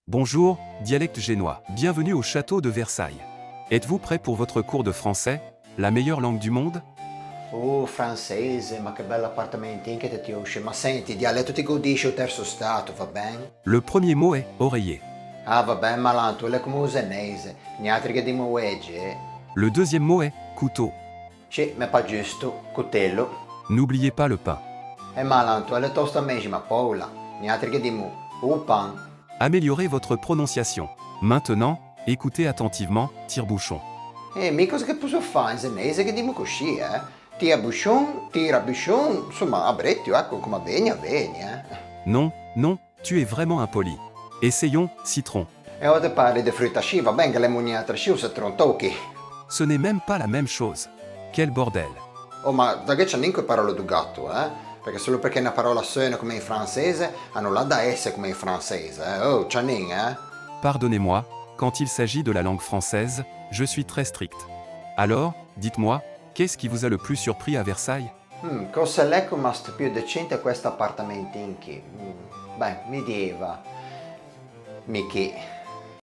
Bonjour, dialecte génois. Bienvenue au château de Versailles. Êtes-vous prêt pour votre cours de français, la meilleure langue du monde? Oh, francese, ma che bello appartamentino che ti usci. Ma senti, dialetto ti godisci o terzo stato, va bene? Le premier mot est oreiller. Ah, va bene, malanto, è come usenese. Gli altri che dimo wedge. Le deuxième mot est couteau. Sì, ma pa giusto, coltello. N'oubliez pas le pain. E malanto, è tosta mesi, ma paula. Gli altri che dimo, pan. Améliorez votre prononciation. Maintenant, écoutez attentivement, tire-bouchon. Mi cosa che posso fare in senese che dimo così, eh? Tira buchon, insomma, a brecchio, ecco, come vegna, Non, non, tu es vraiment impoli. Essayons citron. E ora parli di frutta sci, va bene che le mugnate sci se trontocchi. Ce n'est même pas la même chose. Quel bordel. Oh, ma da che c'è neanche parole du gatto, eh? Perché solo perché una parola suona come in francese, hanno la da essere come in francese, eh? Oh, c'è niente, eh? Pardonnez-moi, quand il s'agit de la langue française, je suis très strict. Alors, dites-moi, qu'est-ce qui vous a le plus surpris à Versailles? Cosa l'è che rimasto più decente a questo appartamento in che? Beh, mi diceva. Michi.